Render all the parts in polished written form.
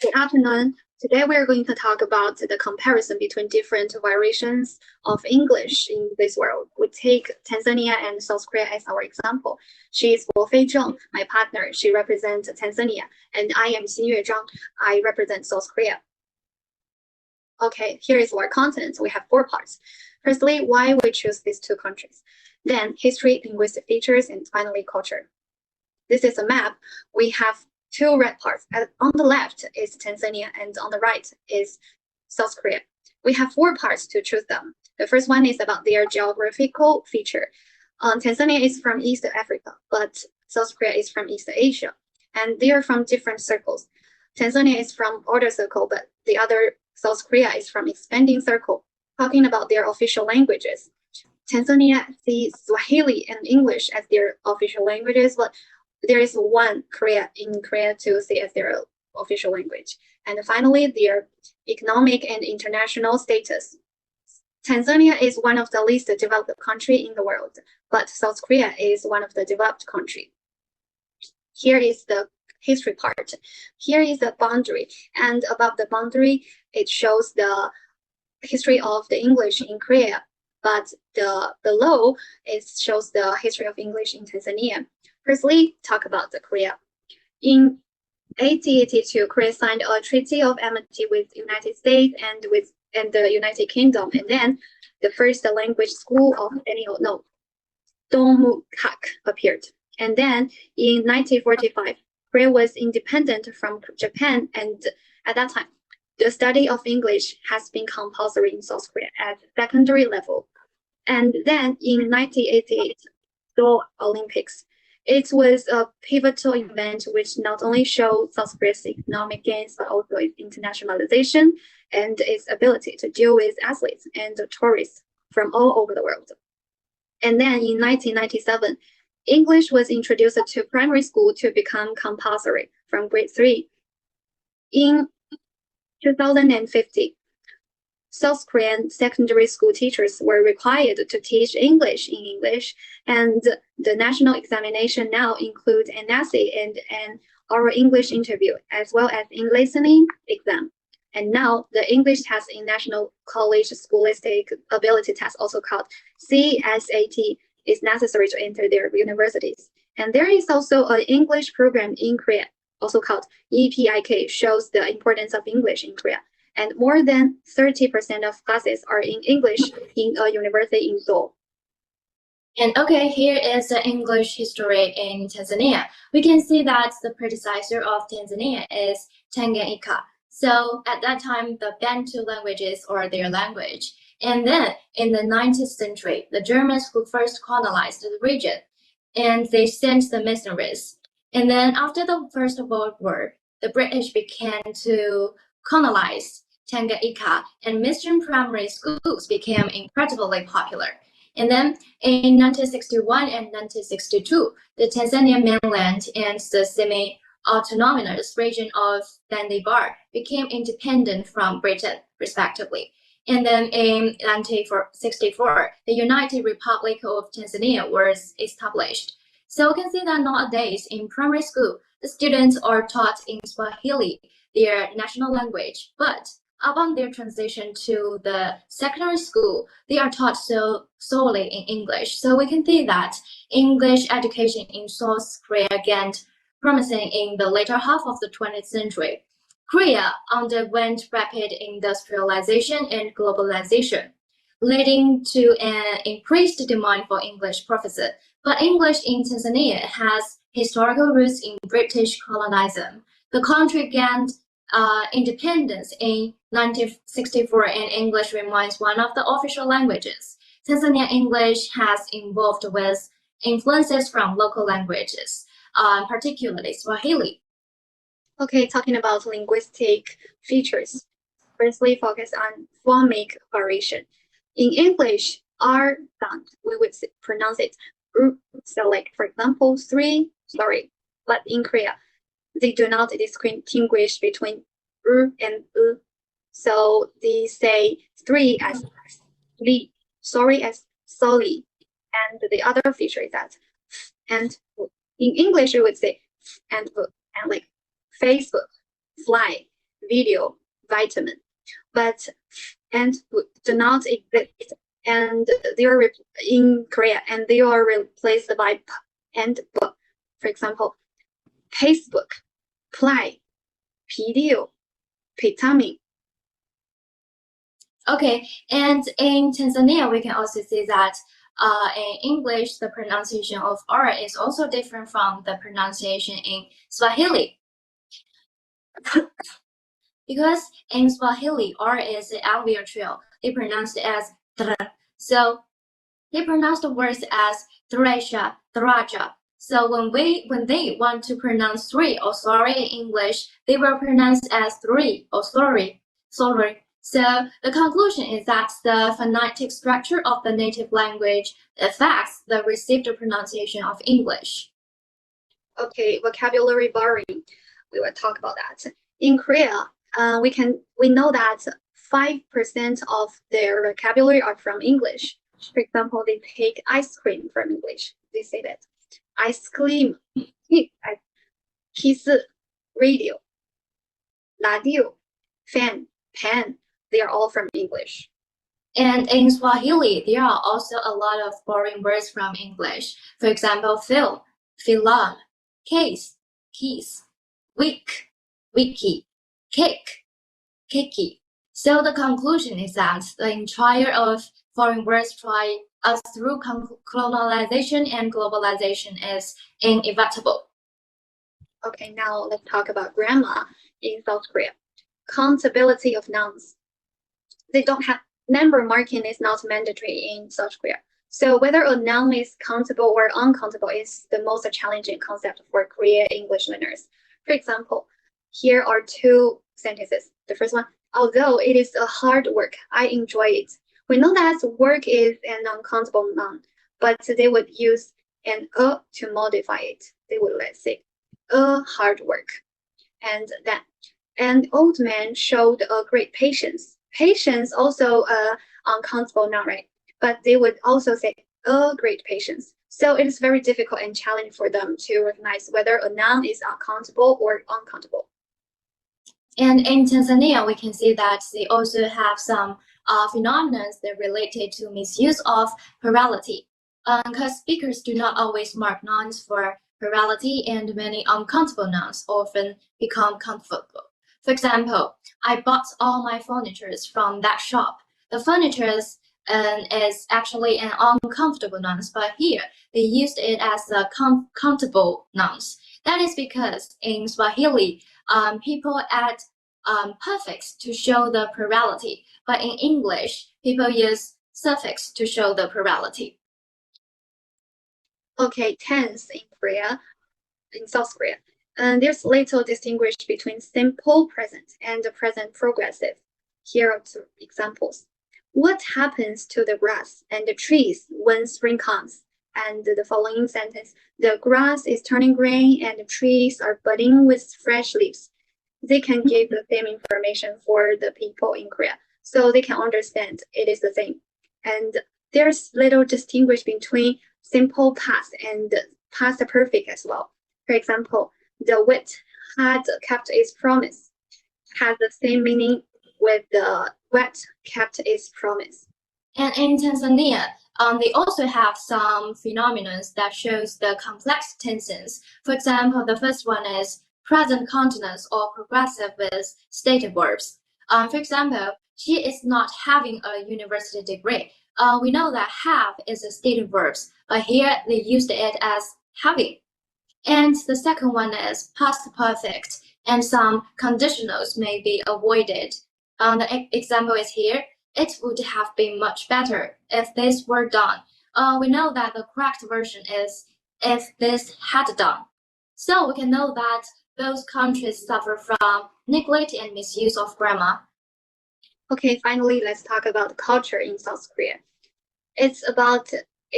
Good afternoon. Today we are going to talk about the comparison between different variations of English in this world. We take Tanzania and South Korea as our example. She is Bo Fei Zheng, my partner. She represents Tanzania, and I am Xinyue Zhang. I represent South Korea. Okay, here is our content. We have 4 parts. Firstly, why we choose these 2 countries. Then history, linguistic features, and finally culture. This is a map. We have 2 red parts. On the left is Tanzania, and on the right is South Korea. We have 4 parts to choose them. The first one is about their geographical feature. Tanzania is from East Africa, but South Korea is from East Asia, and they are from different circles. Tanzania is from order circle, but the other South Korea is from expanding circle. Talking about their official languages, Tanzania sees Swahili and English as their official languages, but there is one Korea to see as their official language. And finally, their economic and international status. Tanzania is one of the least developed country in the world, but South Korea is one of the developed country. Here is the history part. Here is the boundary, and above the boundary, it shows the history of the English in Korea, but below it shows the history of English in Tanzania. Firstly, talk about the Korea. In 1882, Korea signed a treaty of amity with the United States and the United Kingdom, and then the first language school of Dongmukak appeared. And then in 1945, Korea was independent from Japan, and at that time, the study of English has been compulsory in South Korea at secondary level. And then in 1988, Seoul Olympics. It was a pivotal event which not only showed South Korea's economic gains, but also its internationalization and its ability to deal with athletes and tourists from all over the world. And then in 1997, English was introduced to primary school to become compulsory from grade 3. In 2050, South Korean secondary school teachers were required to teach English in English, and the national examination now includes an essay and an oral English interview, as well as a listening exam. And now the English test in National College Scholastic Ability Test, also called CSAT, is necessary to enter their universities. And there is also an English program in Korea, also called EPIK, shows the importance of English in Korea. And more than 30% of classes are in English in a university in Seoul. And okay, here is the English history in Tanzania. We can see that the predecessor of Tanzania is Tanganyika. So at that time, the Bantu languages are their language. And then in the 19th century, the Germans who first colonized the region, and they sent the missionaries. And then after the First World War, the British began to colonize Tanganyika, and mission primary schools became incredibly popular. And then in 1961 and 1962, the Tanzanian mainland and the semi-autonomous region of Zanzibar became independent from Britain, respectively. And then in 1964, the United Republic of Tanzania was established. So you can see that nowadays in primary school, the students are taught in Swahili, their national language, but upon their transition to the secondary school, they are taught solely in English. So we can see that English education in South Korea gained promising in the later half of the 20th century. Korea underwent rapid industrialization and globalization, leading to an increased demand for English professors. But English in Tanzania has historical roots in British colonialism. The country gained independence in 1964, and English remains one of the official languages. Tanzania English has evolved with influences from local languages, particularly Swahili. Okay, talking about linguistic features. Firstly, focus on phonic variation. In English, R sound, we would pronounce it R. So like, for example, but in Korea, they do not distinguish between R and U. So they say 3 as li, sorry as soli. And the other feature is that and in English, we would say and like Facebook, fly, video vitamin, but and do not exist, and they are in Korea, and they are replaced by p and b. For example, Facebook, play, video, vitamin. Okay, and in Tanzania, we can also see that in English, the pronunciation of R is also different from the pronunciation in Swahili. Because in Swahili, R is the alveolar trill. They pronounce it as dr. So they pronounce the words as thresha, thraja. So when they want to pronounce three or sorry in English, they will pronounce as three or sorry. So the conclusion is that the phonetic structure of the native language affects the received pronunciation of English. Okay, vocabulary borrowing. We will talk about that. In Korea, we know that 5% of their vocabulary are from English. For example, they take ice cream from English. They say that ice cream, kiss, radio, fan, pen. They are all from English. And in Swahili, there are also a lot of borrowing words from English. For example, film, film, case, keys, week, wiki, cake, kiki. So the conclusion is that the entire of foreign words try us through colonization and globalization is inevitable. Okay, now let's talk about grammar in South Korea. Countability of nouns. They don't have number marking is not mandatory in South Korea. So whether a noun is countable or uncountable is the most challenging concept for Korean English learners. For example, here are two sentences. The first one, although it is a hard work, I enjoy it. We know that work is an uncountable noun, but they would use an a to modify it. They would let's say a hard work. And then an old man showed a great patience. Patience also uncountable noun, right? But they would also say a great patience. So it is very difficult and challenging for them to recognize whether a noun is countable or uncountable. And in Tanzania, we can see that they also have some phenomena that related to misuse of plurality. Because speakers do not always mark nouns for plurality, and many uncountable nouns often become countable. For example, I bought all my furniture from that shop. The furniture is actually an uncomfortable noun, but here they used it as a countable nouns. That is because in Swahili, people add prefix to show the plurality, but in English, people use suffix to show the plurality. Okay, tense in Korea, in South Korea. There's little distinguish between simple present and the present progressive. Here are two examples. What happens to the grass and the trees when spring comes? And the following sentence, the grass is turning green and the trees are budding with fresh leaves. They can give the same information for the people in Korea, so they can understand it is the same. And there's little distinguish between simple past and past perfect as well. For example, the wheat had kept its promise has the same meaning with the wheat kept its promise. And in Tanzania, they also have some phenomena that shows the complex tenses. For example, the first one is present continuous or progressive with stated verbs. For example, she is not having a university degree. We know that have is a stated verb, but here they used it as having. And the second one is past perfect, and some conditionals may be avoided. The example is here. It would have been much better if this were done. We know that the correct version is if this had done. So we can know that those countries suffer from neglect and misuse of grammar. Okay, finally, let's talk about culture in South Korea. It's about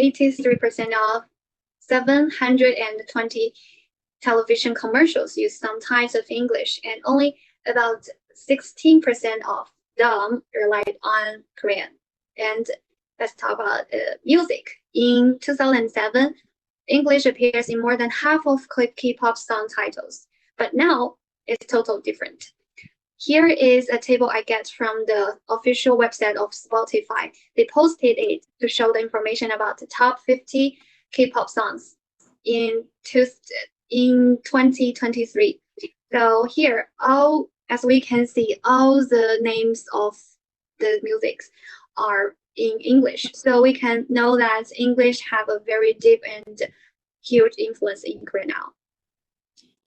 83% of 720 television commercials use some types of English, and only about 16% of them relied on Korean. And let's talk about music. In 2007, English appears in more than half of K-pop song titles, but now it's totally different. Here is a table I get from the official website of Spotify. They posted it to show the information about the top 50 K-pop songs in 2023. So here, as we can see, all the names of the musics are in English. So we can know that English have a very deep and huge influence in Korea now.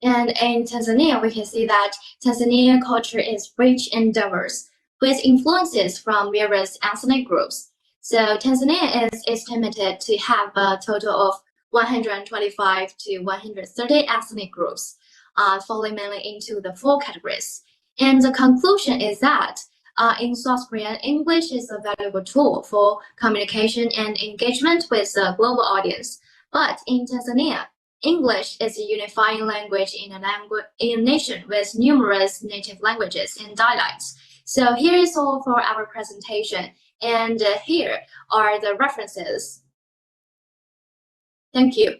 And in Tanzania, we can see that Tanzania culture is rich and diverse, with influences from various ethnic groups. So Tanzania is estimated to have a total of 125 to 130 ethnic groups, falling mainly into the four categories. And the conclusion is that in South Korea, English is a valuable tool for communication and engagement with the global audience. But in Tanzania, English is a unifying language in a nation with numerous native languages and dialects. So here is all for our presentation, and here are the references. Thank you.